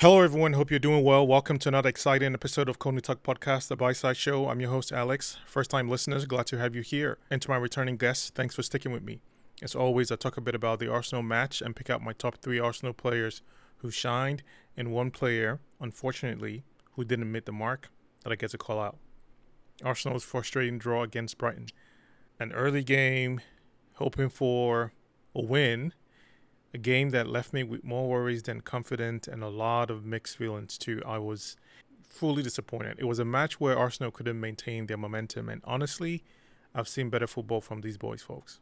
Hello, everyone. Hope you're doing well. Welcome to another exciting episode of Colney Talk Podcast, the Buy-Side Show. I'm your host, Alex. First-time listeners, glad to have you here. And to my returning guests, thanks for sticking with me. As always, I talk a bit about the Arsenal match and pick out my top 3 Arsenal players who shined and one player, unfortunately, who didn't meet the mark that I get to call out. Arsenal's frustrating draw against Brighton. An early game, hoping for a win. A game that left me with more worries than confident and a lot of mixed feelings too. I was fully disappointed. It was a match where Arsenal couldn't maintain their momentum, and honestly, I've seen better football from these boys, folks.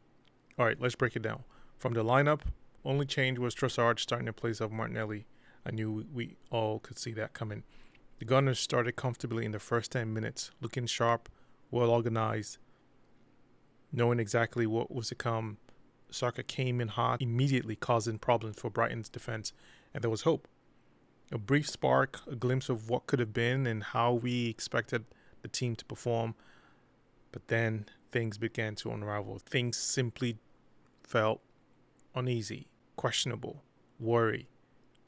All right, let's break it down. From the lineup, only change was Trossard starting in place of Martinelli. I knew we all could see that coming. The Gunners started comfortably in the first 10 minutes, looking sharp, well organized, knowing exactly what was to come. Saka came in hot, immediately causing problems for Brighton's defense, and there was hope. A brief spark, a glimpse of what could have been and how we expected the team to perform, but then things began to unravel. Things simply felt uneasy, questionable, worry,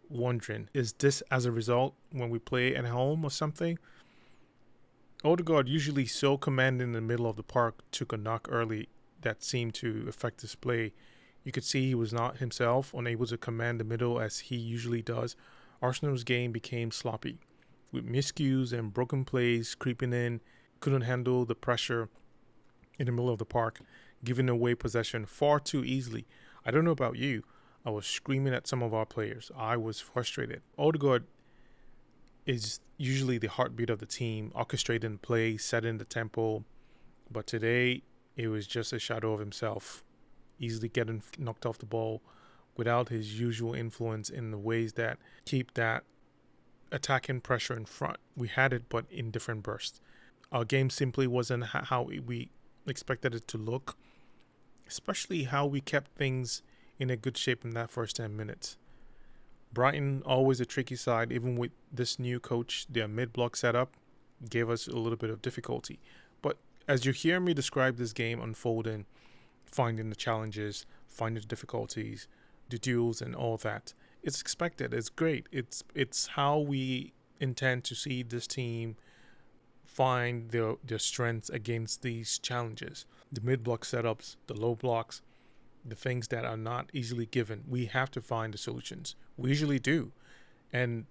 wondering, is this as a result when we play at home or something? Odegaard, usually so commanding in the middle of the park, took a knock early that seemed to affect his play. You could see he was not himself, unable to command the middle as he usually does. Arsenal's game became sloppy, with miscues and broken plays creeping in, couldn't handle the pressure in the middle of the park, giving away possession far too easily. I don't know about you, I was screaming at some of our players. I was frustrated. Odegaard is usually the heartbeat of the team, orchestrating play, setting the tempo, but today it was just a shadow of himself, easily getting knocked off the ball without his usual influence in the ways that keep that attacking pressure in front. We had it, but in different bursts. Our game simply wasn't how we expected it to look, especially how we kept things in a good shape in that first 10 minutes. Brighton, always a tricky side, even with this new coach, their mid-block setup gave us a little bit of difficulty. But as you hear me describe this game unfolding, finding the challenges, finding the difficulties, the duels and all that, it's expected. It's great. It's how we intend to see this team find their strengths against these challenges. The mid-block setups, the low blocks, the things that are not easily given. We have to find the solutions. We usually do. And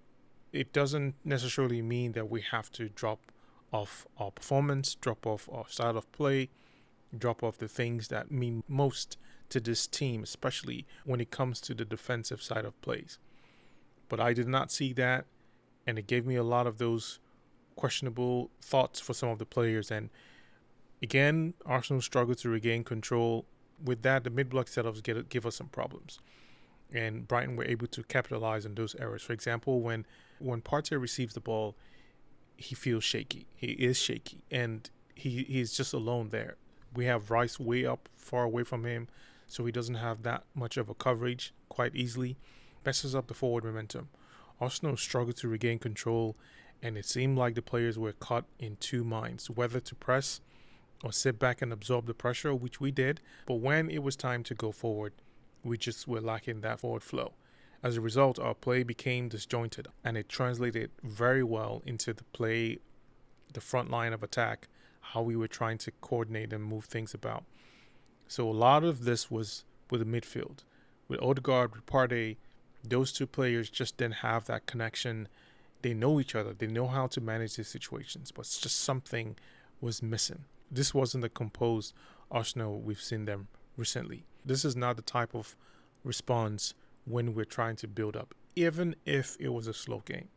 it doesn't necessarily mean that we have to drop off our performance, drop off our style of play, drop off the things that mean most to this team, especially when it comes to the defensive side of plays. But I did not see that, and it gave me a lot of those questionable thoughts for some of the players. And again, Arsenal struggled to regain control. With that, the mid-block setups give us some problems. And Brighton were able to capitalize on those errors. For example, when Partey receives the ball, he feels shaky. He is shaky, and he's just alone there. We have Rice way up, far away from him, so he doesn't have that much of a coverage quite easily. Messes up the forward momentum. Arsenal struggled to regain control, and it seemed like the players were caught in two minds, whether to press or sit back and absorb the pressure, which we did. But when it was time to go forward, we just were lacking that forward flow. As a result, our play became disjointed, and it translated very well into the play, the front line of attack, how we were trying to coordinate and move things about. So a lot of this was with the midfield. With Odegaard, with Partey, those two players just didn't have that connection. They know each other. They know how to manage these situations, but it's just something was missing. This wasn't the composed Arsenal we've seen them recently. This is not the type of response when we're trying to build up, even if it was a slow game.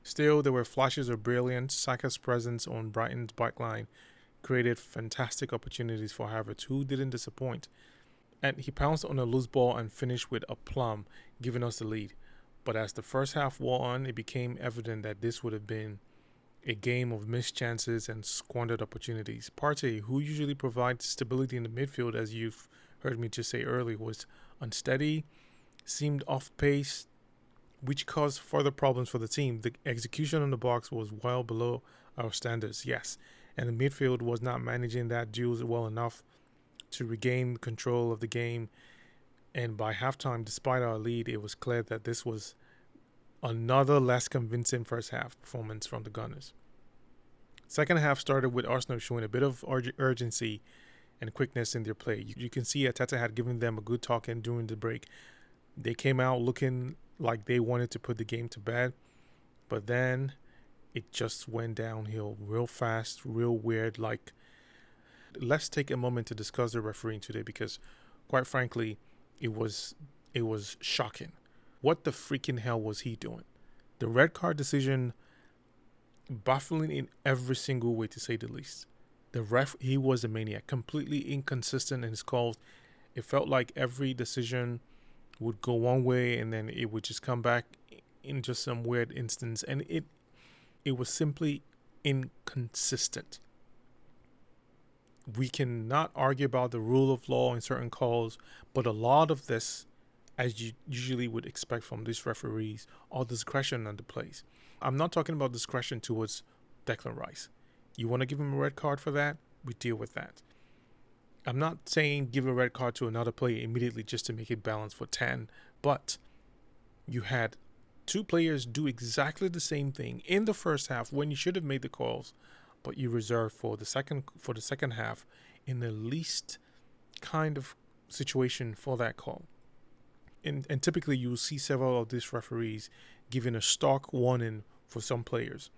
Still, there were flashes of brilliance. Saka's presence on Brighton's backline created fantastic opportunities for Havertz, who didn't disappoint. And he pounced on a loose ball and finished with aplomb, giving us the lead. But as the first half wore on, it became evident that this would have been a game of missed chances and squandered opportunities. Partey, who usually provides stability in the midfield, as you've heard me just say earlier, was unsteady, seemed off pace, which caused further problems for the team. The execution on the box was well below our standards, yes, and the midfield was not managing that duels well enough to regain control of the game. And by halftime, despite our lead, it was clear that this was Another less convincing first half performance from the Gunners. Second half started with Arsenal showing a bit of urgency and quickness in their play. You can see Ateta had given them a good talking during the break. They came out looking like they wanted to put the game to bed, but then it just went downhill real fast, real weird. Like, let's take a moment to discuss the refereeing today because, quite frankly, it was shocking. What the freaking hell was he doing? The red card decision, baffling in every single way, to say the least. The ref, he was a maniac, completely inconsistent in his calls. It felt like every decision would go one way and then it would just come back in just some weird instance, and it was simply inconsistent. We cannot argue about the rule of law in certain calls, but a lot of this, as you usually would expect from these referees, are discretion on the plays. I'm not talking about discretion towards Declan Rice. You want to give him a red card for that? We deal with that. I'm not saying give a red card to another player immediately just to make it balanced for 10, but you had two players do exactly the same thing in the first half when you should have made the calls, but you reserved for the second half in the least kind of situation for that call. And typically you'll see several of these referees giving a stark warning for some players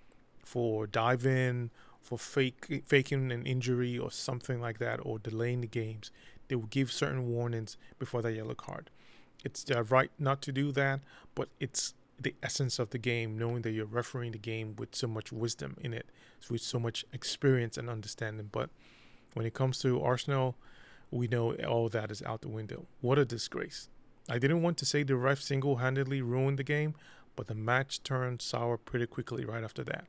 for diving, for faking an injury or something like that, or delaying the games. They will give certain warnings before the yellow card. It's their right not to do that, but it's the essence of the game, knowing that you're refereeing the game with so much wisdom in it, with so much experience and understanding. But when it comes to Arsenal, we know all that is out the window. What a disgrace. I didn't want to say the ref single-handedly ruined the game, but the match turned sour pretty quickly right after that.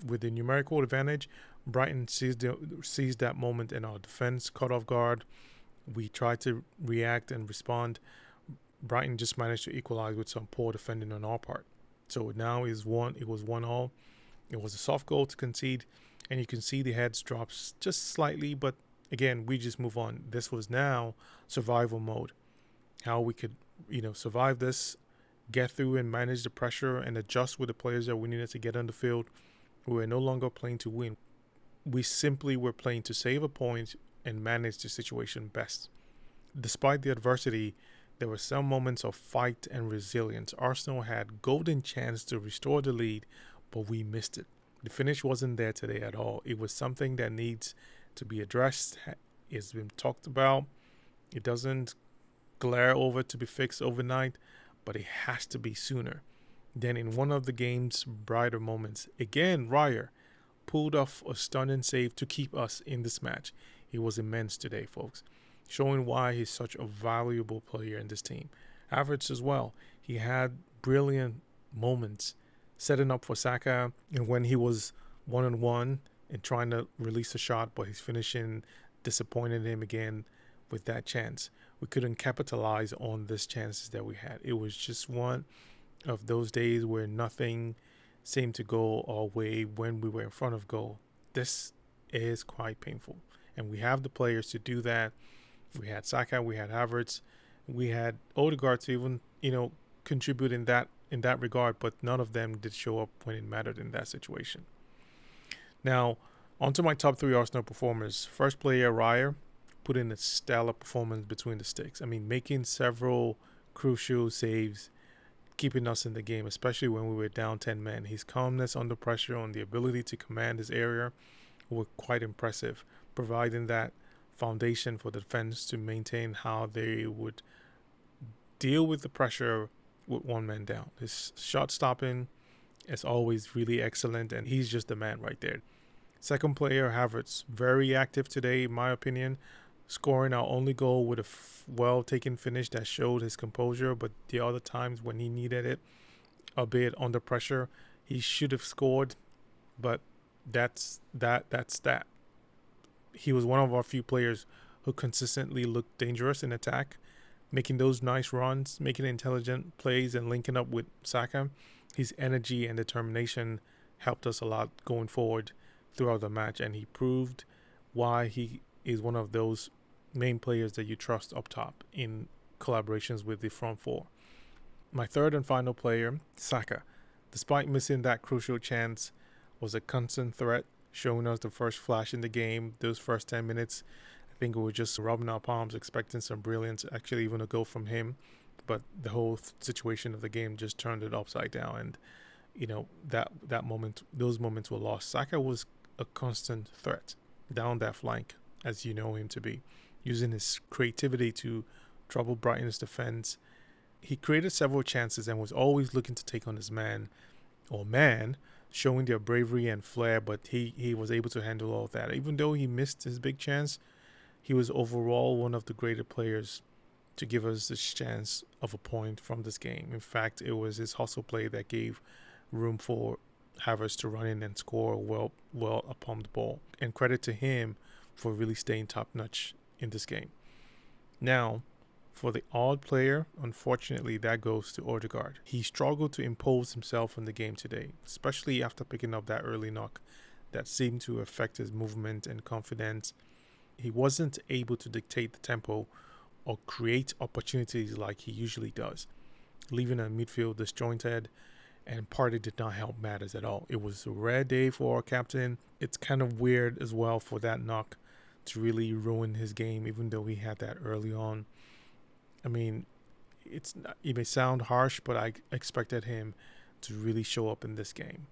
With the numerical advantage, Brighton seized that moment in our defense, caught off guard. We tried to react and respond. Brighton just managed to equalize with some poor defending on our part. So now it was 1-1. It was a soft goal to concede, and you can see the heads drops just slightly, but again, we just move on. This was now survival mode. How we could, survive this, get through and manage the pressure and adjust with the players that we needed to get on the field. We were no longer playing to win. We simply were playing to save a point and manage the situation best. Despite the adversity, there were some moments of fight and resilience. Arsenal had golden chance to restore the lead, but we missed it. The finish wasn't there today at all. It was something that needs to be addressed. It's been talked about. It doesn't glare over to be fixed overnight, but it has to be sooner. Then in one of the game's brighter moments, again, Raya pulled off a stunning save to keep us in this match. He was immense today, folks, showing why he's such a valuable player in this team. Havertz as well. He had brilliant moments setting up for Saka, and when he was one-on-one and trying to release a shot, but his finishing disappointed him again with that chance. We couldn't capitalize on these chances that we had. It was just one of those days where nothing seemed to go our way when we were in front of goal. This is quite painful, and we have the players to do that. We had Saka, we had Havertz, we had Odegaard to even contribute in that regard, but none of them did show up when it mattered in that situation. Now, onto my top 3 Arsenal performers. First player, Raya, put in a stellar performance between the sticks. I mean, making several crucial saves, keeping us in the game, especially when we were down 10 men. His calmness under pressure and the ability to command his area were quite impressive, providing that foundation for the defense to maintain how they would deal with the pressure with one man down. His shot stopping is always really excellent, and he's just the man right there. Second player, Havertz, very active today, in my opinion, scoring our only goal with a well-taken finish that showed his composure, but the other times when he needed it, albeit under pressure, he should have scored, but that's that. He was one of our few players who consistently looked dangerous in attack, making those nice runs, making intelligent plays, and linking up with Saka. His energy and determination helped us a lot going forward throughout the match, and he proved why he is one of those main players that you trust up top in collaborations with the front four. My third and final player, Saka, despite missing that crucial chance, was a constant threat, showing us the first flash in the game. Those first 10 minutes, I think we were just rubbing our palms, expecting some brilliance, actually even a goal from him. But the whole situation of the game just turned it upside down. And, that moment, those moments were lost. Saka was a constant threat down that flank, as you know him to be, using his creativity to trouble Brighton's defense. He created several chances and was always looking to take on his man, showing their bravery and flair, but he was able to handle all of that. Even though he missed his big chance, he was overall one of the greater players to give us this chance of a point from this game. In fact, it was his hustle play that gave room for Havertz to run in and score well upon the ball. And credit to him for really staying top-notch in this game. Now, for the odd player, unfortunately, that goes to Odegaard. He struggled to impose himself in the game today, especially after picking up that early knock that seemed to affect his movement and confidence. He wasn't able to dictate the tempo or create opportunities like he usually does, leaving a midfield disjointed, and Partey did not help matters at all. It was a rare day for our captain. It's kind of weird as well for that knock to really ruin his game, even though he had that early on. I mean, it may sound harsh, but I expected him to really show up in this game.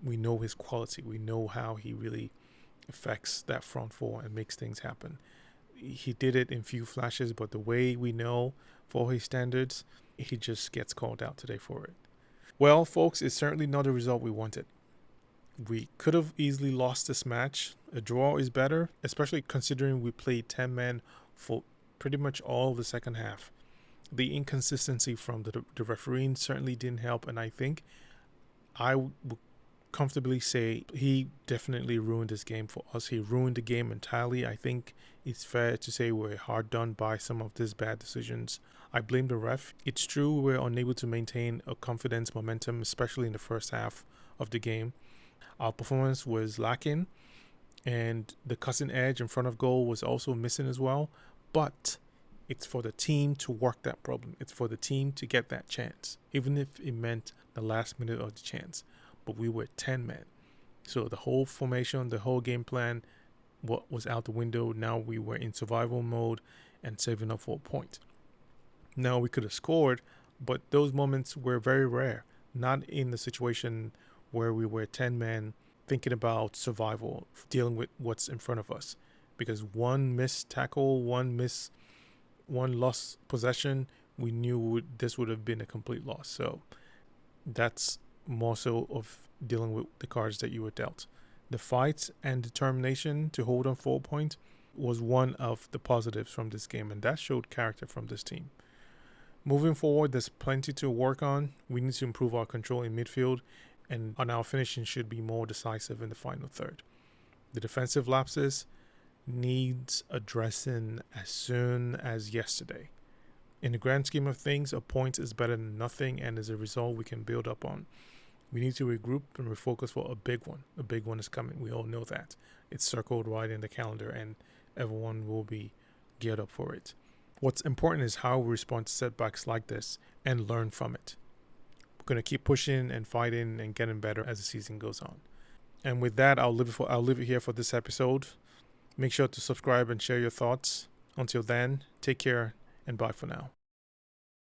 We know his quality. We know how he really affects that front four and makes things happen. He did it in few flashes, but the way we know for his standards, he just gets called out today for it. Well, folks, it's certainly not the result we wanted. We could have easily lost this match. A draw is better, especially considering we played 10 men for pretty much all of the second half. The inconsistency from the refereeing certainly didn't help, and I think I would comfortably say he definitely ruined this game for us. He ruined the game entirely. I think it's fair to say we're hard done by some of these bad decisions. I blame the ref. It's true we're unable to maintain a confidence momentum, especially in the first half of the game. Our performance was lacking, and the cutting edge in front of goal was also missing as well. But it's for the team to work that problem. It's for the team to get that chance, even if it meant the last minute of the chance. But we were 10 men. So the whole formation, the whole game plan, what was out the window. Now we were in survival mode and saving up for a point. Now we could have scored, but those moments were very rare. Not in the situation where we were 10 men thinking about survival, dealing with what's in front of us. Because one missed tackle, one lost possession, we knew this would have been a complete loss. So that's more so of dealing with the cards that you were dealt. The fight and determination to hold on 4 points was one of the positives from this game, and that showed character from this team. Moving forward, there's plenty to work on. We need to improve our control in midfield, and on our finishing should be more decisive in the final third. The defensive lapses needs addressing as soon as yesterday. In the grand scheme of things, a point is better than nothing, and as a result, we can build up on. We need to regroup and refocus for a big one. A big one is coming. We all know that. It's circled right in the calendar, and everyone will be geared up for it. What's important is how we respond to setbacks like this and learn from it. We're going to keep pushing and fighting and getting better as the season goes on. And with that, I'll leave it here for this episode. Make sure to subscribe and share your thoughts. Until then, take care and bye for now.